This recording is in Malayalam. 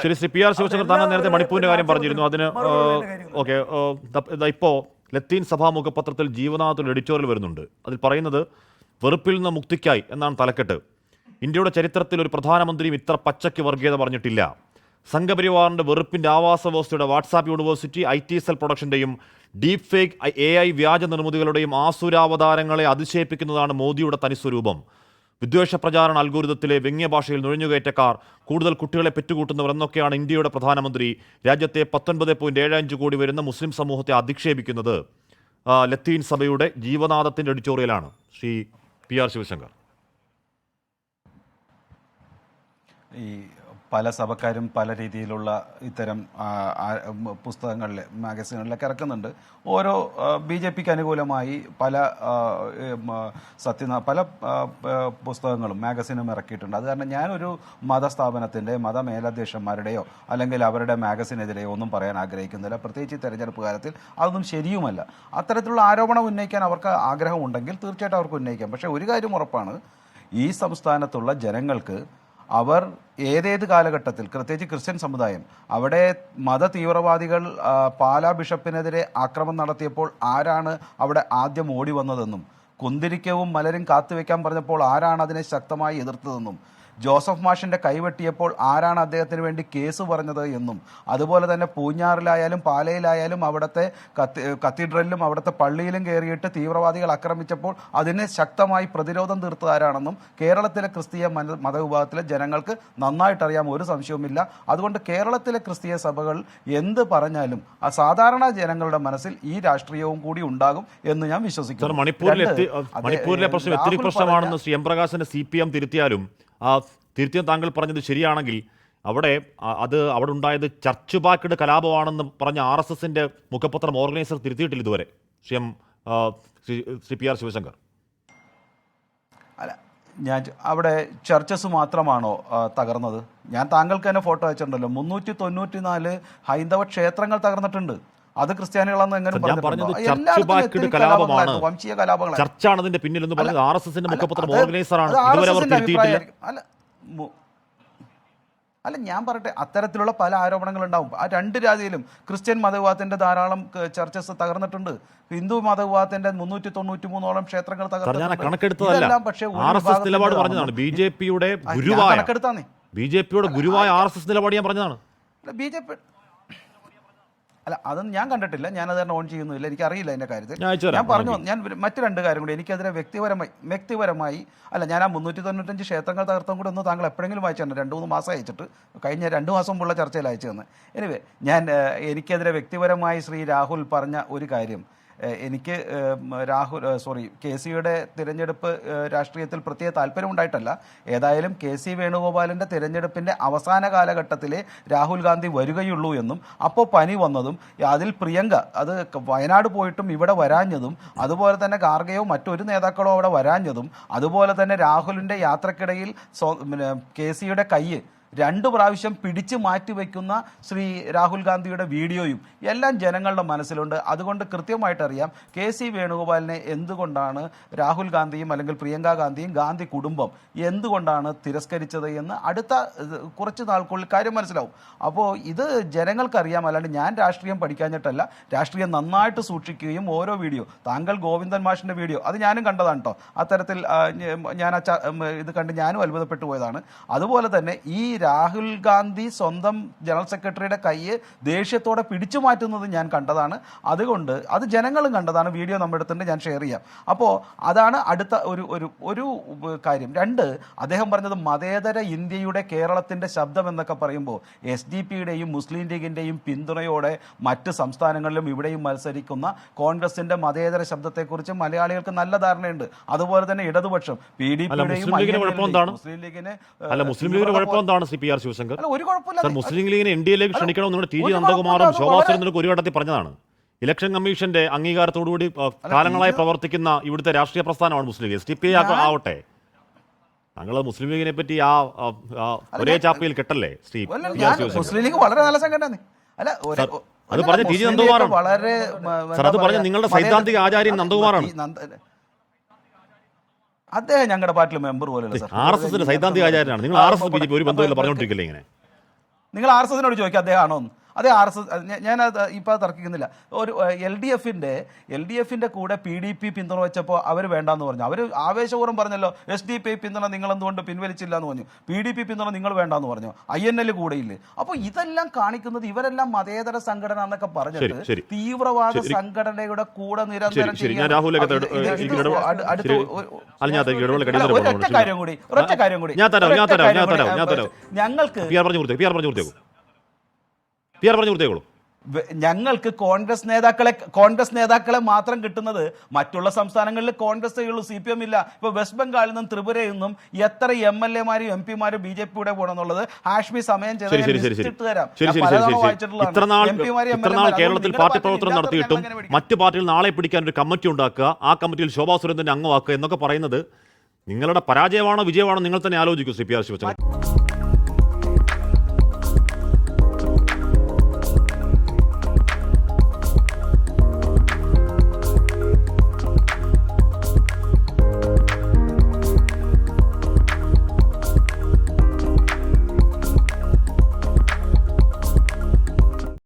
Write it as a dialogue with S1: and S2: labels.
S1: ശരി, ശ്രീ പി ആർ ശിവശങ്കർ, താങ്കൾ നേരത്തെ മണിപ്പൂരിന്റെ കാര്യം പറഞ്ഞിരുന്നു. അതിന് ഓക്കെ, ഇപ്പോൾ ലത്തീൻ സഭാ മുഖപത്രത്തിൽ ജീവനാഥത്തിൽ എഡിറ്റോറിയൽ വരുന്നുണ്ട്. അതിൽ പറയുന്നത് വെറുപ്പിൽ നിന്ന് മുക്തിക്കായി എന്നാണ് തലക്കെട്ട്. ഇന്ത്യയുടെ ചരിത്രത്തിൽ ഒരു പ്രധാനമന്ത്രിയും ഇത്ര പച്ചയ്ക്ക് വർഗീയത പറഞ്ഞിട്ടില്ല. സംഘപരിവാറിന്റെ വെറുപ്പിന്റെ ആവാസ വ്യവസ്ഥയുടെ വാട്സാപ്പ് യൂണിവേഴ്സിറ്റി, IT സെൽ പ്രൊഡക്ഷന്റെയും ഡീപ് ഫേക്ക് AI വ്യാജ നിർമ്മിതികളുടെയും ആസുരാവതാരങ്ങളെ അതിശയിപ്പിക്കുന്നതാണ് മോദിയുടെ തനിസ്വരൂപം. വിദ്വേഷ പ്രചാരണ അൽഗോരിതത്തിലെ വ്യംഗ്യഭാഷയിൽ നുഴഞ്ഞുകയറ്റക്കാർ, കൂടുതൽ കുട്ടികളെ പെറ്റുകൂട്ടുന്നവർ എന്നൊക്കെയാണ് ഇന്ത്യയുടെ പ്രധാനമന്ത്രി രാജ്യത്തെ 19.75 കോടി വരുന്ന മുസ്ലിം സമൂഹത്തെ അധിക്ഷേപിക്കുന്നത്. ലത്തീൻ സഭയുടെ ജീവനാഥത്തിന്റെ എഡിറ്റോറിയലാണ്. Shri P R Shivashankar.
S2: ഈ പല സഭക്കാരും പല രീതിയിലുള്ള ഇത്തരം പുസ്തകങ്ങളിൽ, മാഗസിനുകളിലൊക്കെ ഇറക്കുന്നുണ്ട്. ഓരോ BJPക്ക് അനുകൂലമായി പല പല പുസ്തകങ്ങളും മാഗസിനും ഇറക്കിയിട്ടുണ്ട്. അത് കാരണം ഞാനൊരു മതസ്ഥാപനത്തിൻ്റെ മതമേലധ്യക്ഷന്മാരുടെയോ അല്ലെങ്കിൽ അവരുടെ മാഗസിനെതിരെയോ ഒന്നും പറയാൻ ആഗ്രഹിക്കുന്നില്ല. പ്രത്യേകിച്ച് തെരഞ്ഞെടുപ്പ് കാലത്തിൽ അതൊന്നും ശരിയുമല്ല. അത്തരത്തിലുള്ള ആരോപണം ഉന്നയിക്കാൻ അവർക്ക് ആഗ്രഹമുണ്ടെങ്കിൽ തീർച്ചയായിട്ടും അവർക്ക് ഉന്നയിക്കാം. പക്ഷേ ഒരു കാര്യം ഉറപ്പാണ്, ഈ സംസ്ഥാനത്തുള്ള ജനങ്ങൾക്ക് അവർ ഏതേത് കാലഘട്ടത്തിൽ, പ്രത്യേകിച്ച് ക്രിസ്ത്യൻ സമുദായം, അവിടെ മത തീവ്രവാദികൾ പാലാ ബിഷപ്പിനെതിരെ ആക്രമണം നടത്തിയപ്പോൾ ആരാണ് അവിടെ ആദ്യം ഓടി വന്നതെന്നും, കുന്തിരിക്കവും മലരും കാത്തുവെക്കാൻ പറഞ്ഞപ്പോൾ ആരാണ് അതിനെ ശക്തമായി എതിർത്തതെന്നും, ജോസഫ് മാഷിൻ്റെ കൈവെട്ടിയപ്പോൾ ആരാണ് അദ്ദേഹത്തിന് വേണ്ടി കേസ് പറഞ്ഞത് എന്നും, അതുപോലെ തന്നെ പൂഞ്ഞാറിലായാലും പാലയിലായാലും അവിടുത്തെ കത്തീഡ്രലിലും അവിടുത്തെ പള്ളിയിലും കയറിയിട്ട് തീവ്രവാദികൾ ആക്രമിച്ചപ്പോൾ അതിനെ ശക്തമായി പ്രതിരോധം തീർത്തത് ആരാണെന്നും കേരളത്തിലെ ക്രിസ്തീയ മതവിഭാഗത്തിലെ ജനങ്ങൾക്ക് നന്നായിട്ടറിയാം, ഒരു സംശയവുമില്ല. അതുകൊണ്ട് കേരളത്തിലെ ക്രിസ്തീയ സഭകൾ എന്ത് പറഞ്ഞാലും ആ സാധാരണ ജനങ്ങളുടെ മനസ്സിൽ ഈ രാഷ്ട്രീയവും കൂടി ഉണ്ടാകും എന്ന് ഞാൻ വിശ്വസിക്കുന്നു.
S1: മണിപ്പൂരിലെ പ്രശ്നം എത്തിരി പ്രശ്നമാണെന്ന് ശ്രീ എം പ്രകാശിന്റെ CPM തിരുത്തിയാലും താങ്കൾ പറഞ്ഞത് ശരിയാണെങ്കിൽ അവിടെ ഉണ്ടായത് ചർച്ച് ബാക്ക്ഡ് കലാപമാണെന്ന് പറഞ്ഞ RSSന്റെ മുഖപത്രം ഓർഗനൈസർ തിരുത്തിയിട്ടില്ല ഇതുവരെ. Shri P R Sivasankar.
S2: അല്ല, ഞാൻ അവിടെ ചർച്ചസ് മാത്രമാണോ തകർന്നത്? ഞാൻ താങ്കൾക്ക് തന്നെ ഫോട്ടോ അയച്ചിട്ടുണ്ടല്ലോ, 394 ഹൈന്ദവ ക്ഷേത്രങ്ങൾ തകർന്നിട്ടുണ്ട്. അത് ക്രിസ്ത്യാനികളാണെന്ന് എങ്ങനെ വംശീയ കലാപങ്ങളാണ്.
S1: ചർച്ചാണ് അതിന്റെ പിന്നിൽ എന്ന് പറഞ്ഞത് RSSന്റെ മുഖപത്രം ഓർഗനൈസറാണ്. ഇതുവരെ അവർ തിരുത്തിയിട്ടില്ല.
S2: അല്ല, ഞാൻ പറയട്ടെ, അത്തരത്തിലുള്ള പല ആരോപണങ്ങളുണ്ടാവും. ആ രണ്ട് രാജ്യയിലും ക്രിസ്ത്യൻ മതവിഭാഗത്തിന്റെ ധാരാളം ചർച്ചസ് തകർന്നിട്ടുണ്ട്. ഹിന്ദു മതവിഭാഗത്തിന്റെ 393ഓളം ക്ഷേത്രങ്ങൾ
S1: കണക്കെടുത്തതല്ല. RSS നിലപാട് പറഞ്ഞതാണ്. BJPയുടെ ഗുരുവായ RSS നിലപാട് ഞാൻ പറഞ്ഞതാണ്.
S2: BJP അല്ല, അതൊന്നും ഞാൻ കണ്ടിട്ടില്ല. ഞാനത് തന്നെ ഓൺ ചെയ്യുന്നില്ല, എനിക്കറിയില്ല അതിൻ്റെ കാര്യത്തിൽ. ഞാൻ പറഞ്ഞു, ഞാൻ മറ്റു രണ്ട് കാര്യം കൂടി എനിക്കതിനെ വ്യക്തിപരമായി അല്ല, ഞാൻ ആ 395 ക്ഷേത്രങ്ങൾ തകർത്തും കൂടെ ഒന്ന് താങ്കൾ എപ്പോഴെങ്കിലും വായിച്ചിട്ടുണ്ട്? 2-3 മാസം അയച്ചിട്ട്, കഴിഞ്ഞ 2 മാസം മുമ്പുള്ള ചർച്ചയിൽ അയച്ചു തന്നെ. എനിവേ, എനിക്കെതിരെ വ്യക്തിപരമായി ശ്രീ രാഹുൽ പറഞ്ഞ ഒരു കാര്യം, എനിക്ക് KCയുടെ തിരഞ്ഞെടുപ്പ് രാഷ്ട്രീയത്തിൽ പ്രത്യേക താല്പര്യമുണ്ടായിട്ടല്ല. ഏതായാലും KC വേണുഗോപാലിൻ്റെ തിരഞ്ഞെടുപ്പിൻ്റെ അവസാന കാലഘട്ടത്തിലെ രാഹുൽ ഗാന്ധി വരികയുള്ളൂ എന്നും, അപ്പോൾ പനി വന്നതും, അതിൽ പ്രിയങ്ക അത് വയനാട് പോയിട്ടും ഇവിടെ വരാഞ്ഞതും, അതുപോലെ തന്നെ ഖാർഗെയോ മറ്റൊരു നേതാക്കളോ അവിടെ വരാഞ്ഞതും, അതുപോലെ തന്നെ രാഹുലിൻ്റെ യാത്രക്കിടയിൽ KCയുടെ കൈ 2 പ്രാവശ്യം പിടിച്ചു മാറ്റിവെക്കുന്ന ശ്രീ രാഹുൽ ഗാന്ധിയുടെ വീഡിയോയും എല്ലാം ജനങ്ങളുടെ മനസ്സിലുണ്ട്. അതുകൊണ്ട് കൃത്യമായിട്ടറിയാം KC വേണുഗോപാലിനെ എന്തുകൊണ്ടാണ് രാഹുൽ ഗാന്ധിയും അല്ലെങ്കിൽ പ്രിയങ്ക ഗാന്ധിയും ഗാന്ധി കുടുംബം എന്തുകൊണ്ടാണ് തിരസ്കരിച്ചത് എന്ന് അടുത്ത കുറച്ച് നാൾക്കുള്ളിൽ കാര്യം മനസ്സിലാവും. അപ്പോൾ ഇത് ജനങ്ങൾക്കറിയാം. അല്ലാണ്ട് ഞാൻ രാഷ്ട്രീയം പഠിക്കാഞ്ഞിട്ടല്ല, രാഷ്ട്രീയം നന്നായിട്ട് സൂക്ഷിക്കുകയും ഓരോ വീഡിയോ, താങ്കൾ ഗോവിന്ദൻ മാഷിൻ്റെ വീഡിയോ അത് ഞാനും കണ്ടതാണ് കേട്ടോ. അത്തരത്തിൽ ഞാൻ ഇത് കണ്ട് ഞാനും അത്ഭുതപ്പെട്ടു പോയതാണ്. അതുപോലെ തന്നെ ഈ രാഹുൽ ഗാന്ധി സ്വന്തം ജനറൽ സെക്രട്ടറിയുടെ കൈയെ ദേഷ്യത്തോടെ പിടിച്ചു മാറ്റുന്നത് ഞാൻ കണ്ടതാണ്. അതുകൊണ്ട് അത് ജനങ്ങളും കണ്ടതാണ്. വീഡിയോ നമ്മുടെ അടുത്തുണ്ട്, ഞാൻ ഷെയർ ചെയ്യാം. അപ്പോൾ അതാണ് അടുത്ത ഒരു കാര്യം. 2, അദ്ദേഹം പറഞ്ഞത് മതേതര ഇന്ത്യയുടെ കേരളത്തിൻ്റെ ശബ്ദം എന്നൊക്കെ പറയുമ്പോൾ SDP-യുടെയും മുസ്ലിം ലീഗിൻ്റെയും പിന്തുണയോടെ മറ്റ് സംസ്ഥാനങ്ങളിലും ഇവിടെയും മത്സരിക്കുന്ന കോൺഗ്രസിൻ്റെ മതേതര ശബ്ദത്തെക്കുറിച്ച് മലയാളികൾക്ക് നല്ല ധാരണയുണ്ട്. അതുപോലെ തന്നെ ഇടതുപക്ഷം PDP-യുടെയും മുസ്ലിം ലീഗിന്
S1: പി ആർ ശിവശങ്കർ മുസ്ലിം ലീഗിനെ NDA-യിലേക്ക് ക്ഷണിക്കണമെന്ന് TG നന്ദകുമാറും ശോഭാ സുരേന്ദ്രനും ഒരു ഘട്ടത്തിൽ പറഞ്ഞതാണ്. ഇലക്ഷൻ കമ്മീഷന്റെ അംഗീകാരത്തോടുകൂടി കാലങ്ങളായി പ്രവർത്തിക്കുന്ന ഇവിടുത്തെ രാഷ്ട്രീയ പ്രസ്ഥാനമാണ് മുസ്ലിം ലീഗ്. SDPI ആവട്ടെ, താങ്കൾ മുസ്ലിം ലീഗിനെ പറ്റി ഒരേ ചാപ്പയിൽ കെട്ടല്ലേ ശ്രീ
S2: മുസ്ലിം ലീഗ് വളരെ നല്ല സംഘടന.
S1: അത് പറഞ്ഞ TG നന്ദകുമാറാണ്. അത് പറഞ്ഞ നിങ്ങളുടെ സൈദ്ധാന്തിക ആചാര്യൻ നന്ദകുമാറാണ്.
S2: അദ്ദേഹം ഞങ്ങളുടെ പാർട്ടിയിൽ മെമ്പർ പോലെയല്ല.
S1: RSSന്റെ സൈദ്ധാന്തിക ആചാര്യനാണ് നിങ്ങൾ. RSS BJP ഒരു ബന്ധമില്ല പറഞ്ഞുകൊണ്ടിരിക്കില്ലേ ഇങ്ങനെ?
S2: നിങ്ങൾ RSSനോട് ചോദിക്കുക അദ്ദേഹം ആണോ എന്ന്. അതേ RSS ഞാനത് ഇപ്പോൾ തർക്കിക്കുന്നില്ല. ഒരു എൽ ഡി എഫിൻ്റെ കൂടെ PDP പിന്തുണ വെച്ചപ്പോൾ അവർ വേണ്ടാന്ന് പറഞ്ഞു. അവർ ആവേശപൂർവ്വം പറഞ്ഞല്ലോ SDP പിന്തുണ നിങ്ങൾ എന്തുകൊണ്ട് പിൻവലിച്ചില്ല എന്ന് പറഞ്ഞു, PDP പിന്തുണ നിങ്ങൾ വേണ്ടാന്ന് പറഞ്ഞു, INL കൂടെയില്ലേ. അപ്പോൾ ഇതെല്ലാം കാണിക്കുന്നത് ഇവരെല്ലാം മതേതര സംഘടന എന്നൊക്കെ പറഞ്ഞിട്ട് തീവ്രവാദ സംഘടനയുടെ കൂടെ നിരന്തരം ഒരൊറ്റ കാര്യം കൂടി ഞങ്ങൾക്ക് കോൺഗ്രസ് നേതാക്കളെ മാത്രം കിട്ടുന്നത്. മറ്റുള്ള സംസ്ഥാനങ്ങളിൽ കോൺഗ്രസ് ഉള്ളൂ, CPM ഇല്ല. ഇപ്പൊ വെസ്റ്റ് ബംഗാളിൽ നിന്നും ത്രിപുരയിൽ നിന്നും എത്ര MLA-മാരും MP-മാരും BJP-യുടെ പോകണമെന്നുള്ളത് ഹാഷ്മി സമയം
S1: കേരളത്തിൽ പാർട്ടി പ്രവർത്തനം നടത്തിയിട്ടും മറ്റു പാർട്ടികൾ നാളെ പിടിക്കാൻ ഒരു കമ്മിറ്റി ഉണ്ടാക്കുക, ആ കമ്മിറ്റിയിൽ ശോഭാ സുരേന്ദ്രനെ അംഗമാക്കുക എന്നൊക്കെ പറയുന്നത് നിങ്ങളുടെ പരാജയമാണോ വിജയമാണോ നിങ്ങൾ തന്നെ ആലോചിക്കൂ. CPR ശിവശങ്കർ.